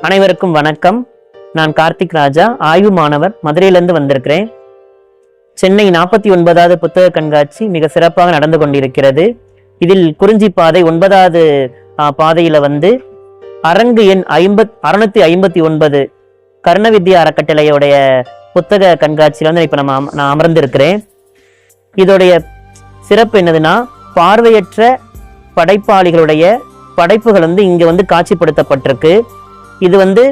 அனைவருக்கும் வணக்கம். நான் கார்த்திக் ராஜா, ஆய்வு மாணவர், மதுரையிலிருந்து வந்திருக்கிறேன். சென்னை 49வது புத்தக கண்காட்சி மிக சிறப்பாக நடந்து கொண்டிருக்கிறது. இதில் குறிஞ்சி பாதை 9வது பாதையில அரங்கு எண் 659 கர்ணவித்யா அறக்கட்டளையோடைய புத்தக கண்காட்சியில இப்ப நான் அமர்ந்திருக்கிறேன். இதோடைய சிறப்பு என்னதுன்னா, பார்வையற்ற படைப்பாளிகளுடைய படைப்புகள் இங்க காட்சிப்படுத்தப்பட்டிருக்கு. இது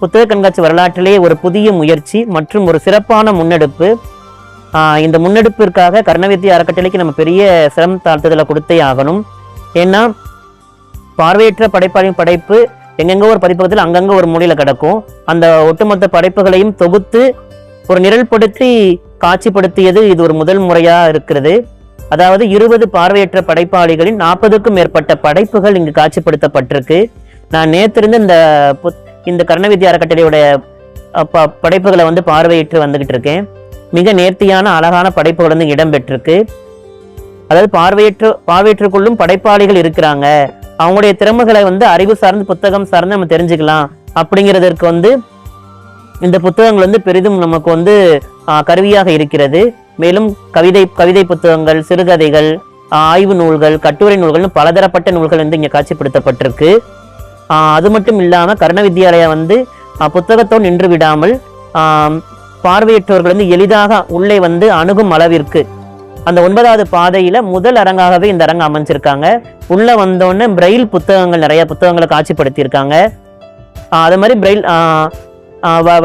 புத்தக கண்காட்சி வரலாற்றிலேயே ஒரு புதிய முயற்சி மற்றும் ஒரு சிறப்பான முன்னெடுப்பு. இந்த முன்னெடுப்பிற்காக கர்ணவித்யா அறக்கட்டளைக்கு நம்ம பெரிய சிரமம் தாழ்த்துதலை கொடுத்தே ஆகணும். ஏன்னா பார்வையற்ற படைப்பாளியின் படைப்பு எங்கெங்க ஒரு பதிப்பகத்தில் அங்கங்க ஒரு மூலையில கிடக்கும். அந்த ஒட்டுமொத்த படைப்புகளையும் தொகுத்து ஒரு நிரல்படுத்தி காட்சிப்படுத்தியது இது ஒரு முதல் முறையா இருக்கிறது. அதாவது 20 பார்வையற்ற படைப்பாளிகளின் 40க்கும் மேற்பட்ட படைப்புகள் இங்கு காட்சிப்படுத்தப்பட்டிருக்கு. நான் நேற்றிருந்து இந்த கர்ணவித்யா அறக்கட்டளையோட படைப்புகளை பார்வையிட்டு வந்துகிட்டு இருக்கேன். மிக நேர்த்தியான அழகான படைப்புகள் இடம்பெற்றிருக்கு. அதாவது பார்வையற்றுக்குள்ளும் படைப்பாளிகள் இருக்கிறாங்க, அவங்களுடைய திறமைகளை அறிவு சார்ந்து புத்தகம் சார்ந்து நம்ம தெரிஞ்சுக்கலாம் அப்படிங்கிறதுக்கு இந்த புத்தகங்கள் பெரிதும் நமக்கு கருவியாக இருக்கிறது. மேலும் கவிதை புத்தகங்கள், சிறுகதைகள், ஆய்வு நூல்கள், கட்டுரை நூல்கள்னு பலதரப்பட்ட நூல்கள் இங்க காட்சிப்படுத்தப்பட்டிருக்கு. அது மட்டும் இல்லாம கர்ணவித்யாலயா புத்தகத்தோடு நின்று விடாமல் பார்வையற்றவர்கள் எளிதாக உள்ளே அணுகும் அளவிற்கு அந்த 9வது பாதையில முதல் அரங்காகவே இந்த அரங்கு அமைஞ்சிருக்காங்க. உள்ள வந்தோடனே பிரெயில் புத்தகங்கள், நிறைய புத்தகங்களை காட்சிப்படுத்தியிருக்காங்க. அது மாதிரி பிரெயில்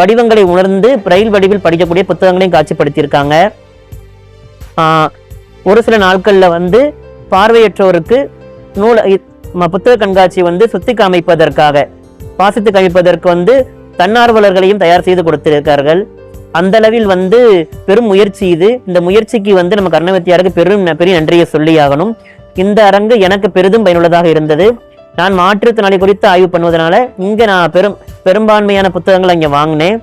வடிவங்களை உணர்ந்து பிரெயில் வடிவில் படிக்கக்கூடிய புத்தகங்களையும் காட்சிப்படுத்தியிருக்காங்க. ஒரு சில நாட்கள்ல பார்வையற்றோருக்கு புத்தக காட்சி சுத்தி காமிப்பதற்காக, வாசித்து காமிப்பதற்கு தன்னார்வலர்களையும் தயார் செய்து கொடுத்திருக்கார்கள். அந்த அளவில் பெரும் முயற்சி இது. இந்த முயற்சிக்கு நம்ம கர்ணவித்யாருக்கு பெரிய நன்றியை சொல்லி ஆகணும். இந்த அரங்கு எனக்கு பெரிதும் பயனுள்ளதாக இருந்தது. நான் மாற்றுத்திறனாளி குறித்து ஆய்வு பண்ணுவதனால இங்க நான் பெரும்பான்மையான புத்தகங்களை இங்க வாங்கினேன்.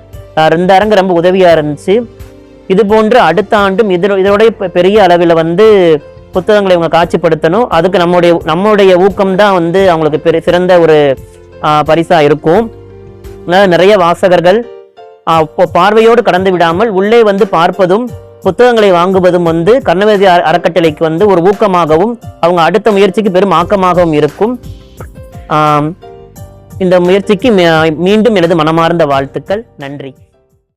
இந்த அரங்கு ரொம்ப உதவியா இருந்துச்சு. இது போன்று அடுத்த ஆண்டும் இதோட பெரிய அளவில் புத்தகங்களை இவங்க காட்சிப்படுத்தணும். அதுக்கு நம்முடைய ஊக்கம் தான் அவங்களுக்கு சிறந்த ஒரு பரிசா இருக்கும். நிறைய வாசகர்கள் பார்வையோடு கடந்து விடாமல் உள்ளே பார்ப்பதும் புத்தகங்களை வாங்குவதும் கர்ணவித்யா அறக்கட்டளைக்கு ஒரு ஊக்கமாகவும் அவங்க அடுத்த முயற்சிக்கு பெரும் ஆக்கமாகவும் இருக்கும். இந்த முயற்சிக்கு மீண்டும் எனது மனமார்ந்த வாழ்த்துக்கள். நன்றி.